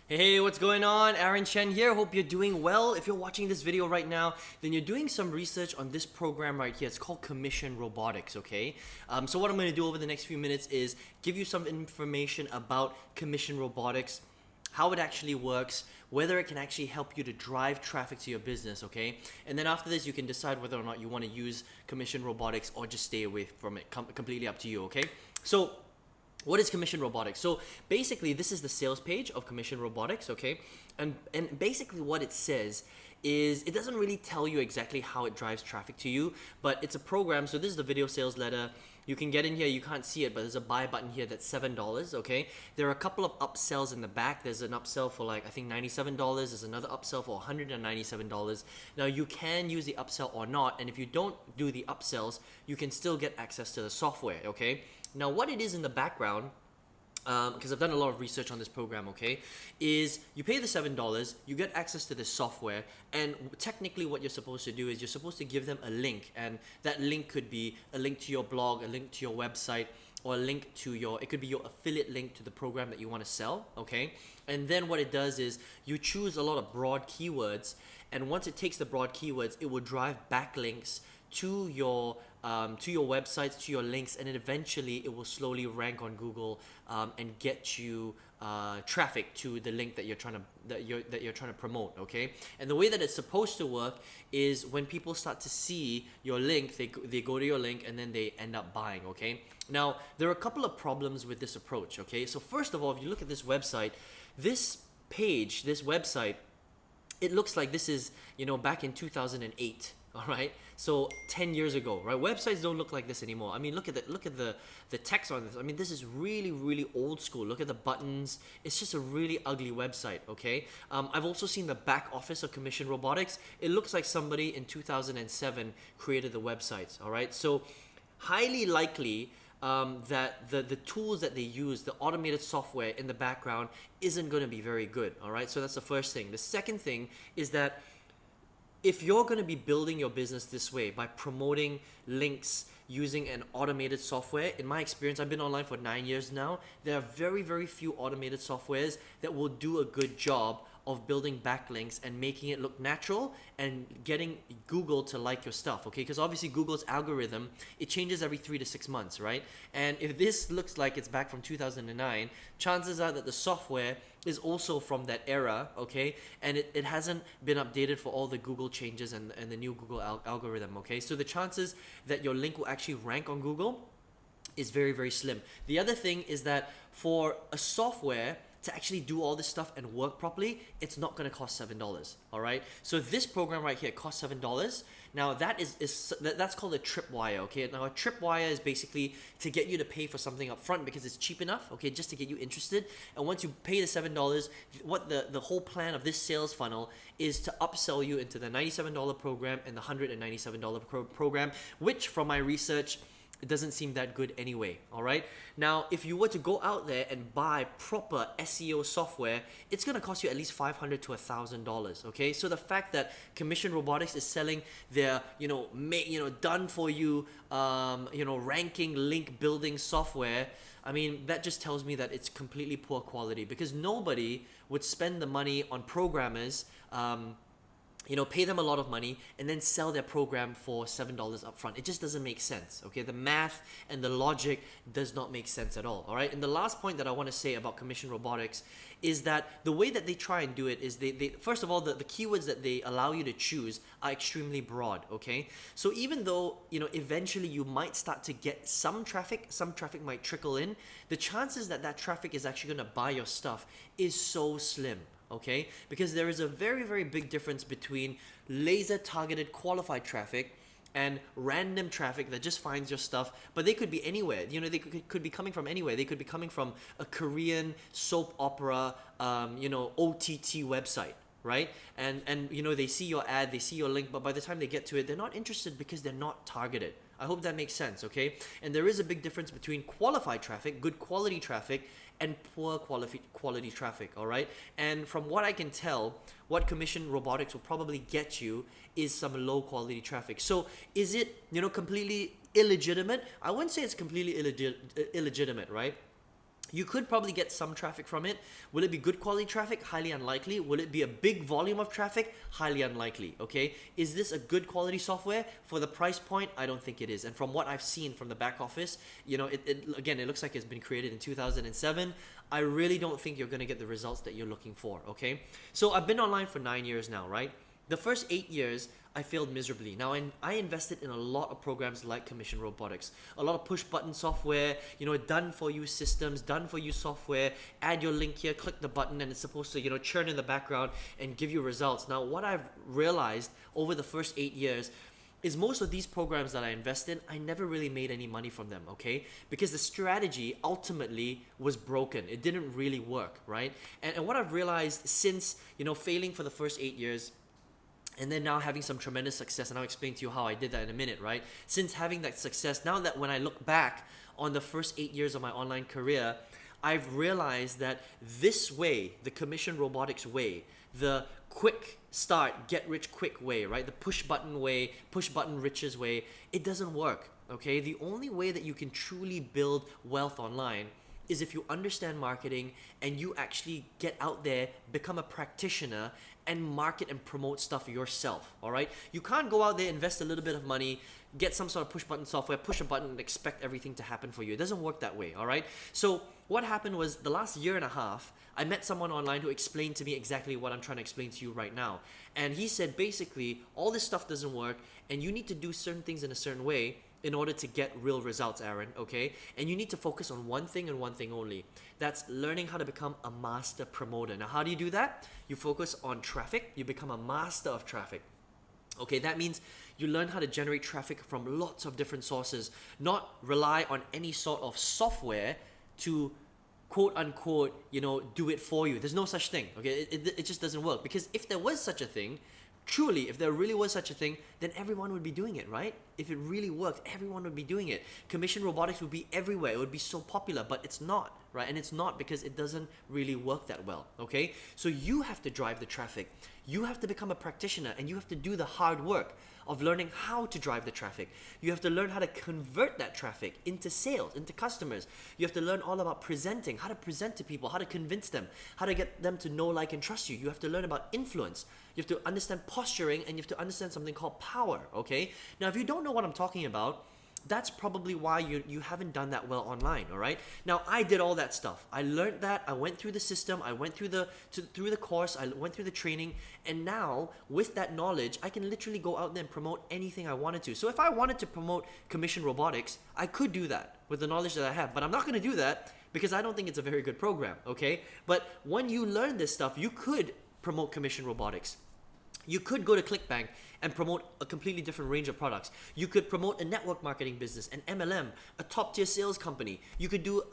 Hey, what's going on? Aaron Chen here. Hope you're doing well. If you're watching this video right now, then you're doing some research on this program right here. It's called Commission Robotics, okay? So what I'm going to do over the next few minutes is give you some information about Commission Robotics, how it actually works, whether it can actually help you to drive traffic to your business, okay? And then after this, you can decide whether or not you want to use Commission Robotics or just stay away from it. Completely up to you, okay? So what is Commission Robotics? So basically, this is the sales page of Commission Robotics, okay? And basically what it says is it doesn't really tell you exactly how it drives traffic to you, but it's a program. So this is the video sales letter. You can get in here, you can't see it, but there's a buy button here that's $7, okay? There are a couple of upsells in the back. There's an upsell for like, I think $97. There's another upsell for $197. Now you can use the upsell or not, and if you don't do the upsells, you can still get access to the software, okay? Now what it is in the background, because I've done a lot of research on this program, okay, is you pay the $7, you get access to this software, and technically what you're supposed to do is you're supposed to give them a link, and that link could be a link to your blog, a link to your website, or a link to it could be your affiliate link to the program that you want to sell, okay? And then what it does is you choose a lot of broad keywords, and once it takes the broad keywords, it will drive backlinks to your websites, to your links, and then eventually it will slowly rank on Google and get you traffic to the link that you're trying to promote. Okay, and the way that it's supposed to work is when people start to see your link, they go to your link and then they end up buying. Okay, now there are a couple of problems with this approach. Okay, so first of all, if you look at this website, this website, it looks like this is back in 2008. All right, so 10 years ago, right? Websites don't look like this anymore. I mean, look at the text on this. I mean, this is really old school. Look at the buttons. It's just a really ugly website. Okay. I've also seen the back office of Commission Robotics. It looks like somebody in 2007 created the websites. All right, so highly likely that the tools that they use, the automated software in the background, isn't going to be very good. All right, so that's the first thing. The second thing is that if you're going to be building your business this way by promoting links using an automated software, in my experience, I've been online for 9 years now, there are very few automated softwares that will do a good job of building backlinks and making it look natural and getting Google to like your stuff, okay? Because obviously Google's algorithm, it changes every 3 to 6 months, right? And if this looks like it's back from 2009, chances are that the software is also from that era, okay? And it hasn't been updated for all the Google changes and the new Google algorithm, okay? So the chances that your link will actually rank on Google is very slim. The other thing is that for a software to actually do all this stuff and work properly, it's not going to cost $7. All right. So this program right here costs $7. Now that's called a tripwire. Okay. Now a tripwire is basically to get you to pay for something up front because it's cheap enough. Okay, just to get you interested. And once you pay the $7, what the whole plan of this sales funnel is to upsell you into the $97 program and the $197 program, which from my research, it doesn't seem that good anyway. All right, now if you were to go out there and buy proper SEO software, it's going to cost you at least $500 to $1,000. Okay, so the fact that Commission Robotics is selling their done for you ranking link building software, I mean, that just tells me that it's completely poor quality, because nobody would spend the money on programmers, pay them a lot of money and then sell their program for $7 upfront. It just doesn't make sense, okay? The math and the logic does not make sense at all right? And the last point that I want to say about Commission Robotics is that the way that they try and do it is they first of all, the keywords that they allow you to choose are extremely broad, okay? So even though, eventually you might start to get some traffic might trickle in, the chances that traffic is actually going to buy your stuff is so slim. Okay, because there is a very big difference between laser targeted qualified traffic and random traffic that just finds your stuff, but they could be anywhere. They could be coming from anywhere. They could be coming from a Korean soap opera OTT website, right? And they see your ad, they see your link, but by the time they get to it, they're not interested because they're not targeted. I hope that makes sense, okay? And there is a big difference between qualified traffic, good quality traffic, and poor quality traffic, all right? And from what I can tell, what Commission Robotics will probably get you is some low quality traffic. So is it, completely illegitimate? I wouldn't say it's completely illegitimate, right? You could probably get some traffic from it. Will it be good quality traffic? Highly unlikely. Will it be a big volume of traffic? Highly unlikely, okay? Is this a good quality software? For the price point, I don't think it is. And from what I've seen from the back office, you know, again, it looks like it's been created in 2007. I really don't think you're gonna get the results that you're looking for, okay? So I've been online for 9 years now, right? The first 8 years, I failed miserably. Now, I invested in a lot of programs like Commission Robotics, a lot of push button software, you know, done for you systems, done for you software, add your link here, click the button, and it's supposed to, you know, churn in the background and give you results. Now, what I've realized over the first 8 years is most of these programs that I invest in, I never really made any money from them, okay? Because the strategy ultimately was broken. It didn't really work, right? And what I've realized since, you know, failing for the first 8 years, and then now having some tremendous success, and I'll explain to you how I did that in a minute, right? Since having that success, now that when I look back on the first 8 years of my online career, I've realized that this way, the Commission Robotics way, the quick start, get rich quick way, right? The push button way, push button riches way, it doesn't work, okay? The only way that you can truly build wealth online is if you understand marketing and you actually get out there, become a practitioner, and market and promote stuff yourself, all right? You can't go out there, invest a little bit of money, get some sort of push button software, push a button and expect everything to happen for you. It doesn't work that way, all right? So what happened was the last year and a half, I met someone online who explained to me exactly what I'm trying to explain to you right now. And he said, basically, all this stuff doesn't work and you need to do certain things in a certain way in order to get real results, Aaron, okay? And you need to focus on one thing and one thing only. That's learning how to become a master promoter. Now, how do you do that? You focus on traffic. You become a master of traffic. Okay, that means you learn how to generate traffic from lots of different sources, not rely on any sort of software to quote unquote, you know, do it for you. There's no such thing, okay? It just doesn't work, because if there was such a thing, truly, if there really was such a thing, then everyone would be doing it, right? If it really worked, everyone would be doing it. Commission Robotics would be everywhere. It would be so popular, but it's not, right? And it's not because it doesn't really work that well, okay? So you have to drive the traffic. You have to become a practitioner, and you have to do the hard work of learning how to drive the traffic. You have to learn how to convert that traffic into sales, into customers. You have to learn all about presenting, how to present to people, how to convince them, how to get them to know, like, and trust you. You have to learn about influence. You have to understand posturing, and you have to understand something called power, okay? Now, if you don't know what I'm talking about, that's probably why you haven't done that well online, all right? Now, I did all that stuff. I learned that. I went through the system. I went through through the course. I went through the training. And now, with that knowledge, I can literally go out there and promote anything I wanted to. So if I wanted to promote Commission Robotics, I could do that with the knowledge that I have. But I'm not going to do that because I don't think it's a very good program, okay? But when you learn this stuff, you could promote Commission Robotics. You could go to ClickBank and promote a completely different range of products. You could promote a network marketing business, an MLM, a top-tier sales company. You could do,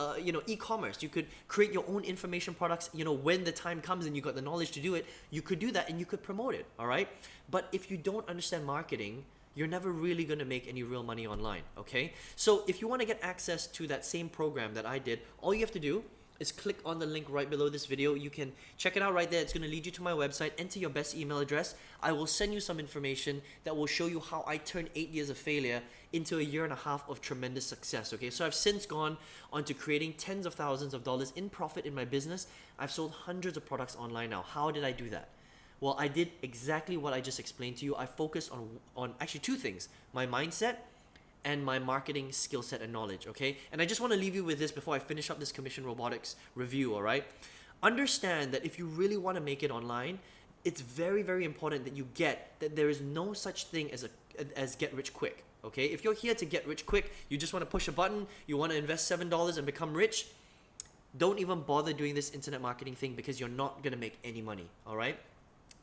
e-commerce. You could create your own information products. You know, when the time comes and you got the knowledge to do it, you could do that and you could promote it. All right. But if you don't understand marketing, you're never really going to make any real money online. Okay. So if you want to get access to that same program that I did, all you have to do is click on the link right below this video. You can check it out right there. It's going to lead you to my website. Enter your best email address. I will send you some information that will show you how I turned 8 years of failure into a year and a half of tremendous success. Okay, so I've since gone on to creating tens of thousands of dollars in profit in my business. I've sold hundreds of products online now. How did I do that? Well, I did exactly what I just explained to you. I focused on actually two things: my mindset and my marketing skill set and knowledge, okay? And I just want to leave you with this before I finish up this Commission Robotics review, all right? Understand that if you really want to make it online, it's very, very important that you get that there is no such thing as get rich quick, okay? If you're here to get rich quick, you just want to push a button, you want to invest $7 and become rich, don't even bother doing this internet marketing thing, because you're not going to make any money, all right?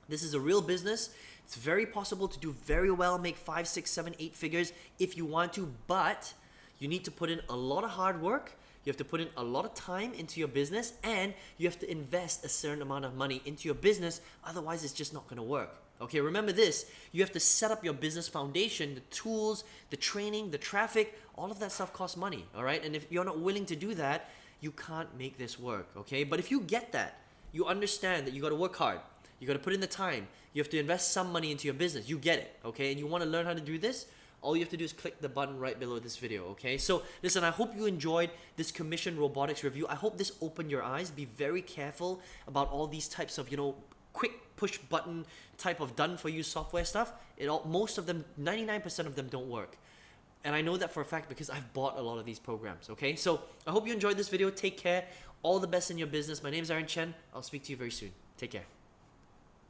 This is a real business. It's very possible to do very well, make 5, 6, 7, 8 figures if you want to, but you need to put in a lot of hard work. You have to put in a lot of time into your business, and you have to invest a certain amount of money into your business. Otherwise, it's just not going to work. Okay, remember this. You have to set up your business foundation, the tools, the training, the traffic, all of that stuff costs money, all right? And if you're not willing to do that, you can't make this work, okay? But if you get that, you understand that you got to work hard. You got to put in the time. You have to invest some money into your business. You get it, okay? And you want to learn how to do this? all you have to do is click the button right below this video, okay? So listen, I hope you enjoyed this commission robotics review. I hope this opened your eyes. Be very careful about all these types of, quick push button type of done for you software stuff. Most of them, 99% of them don't work. And I know that for a fact because I've bought a lot of these programs, okay? So I hope you enjoyed this video. Take care. All the best in your business. My name is Aaron Chen. I'll speak to you very soon. Take care.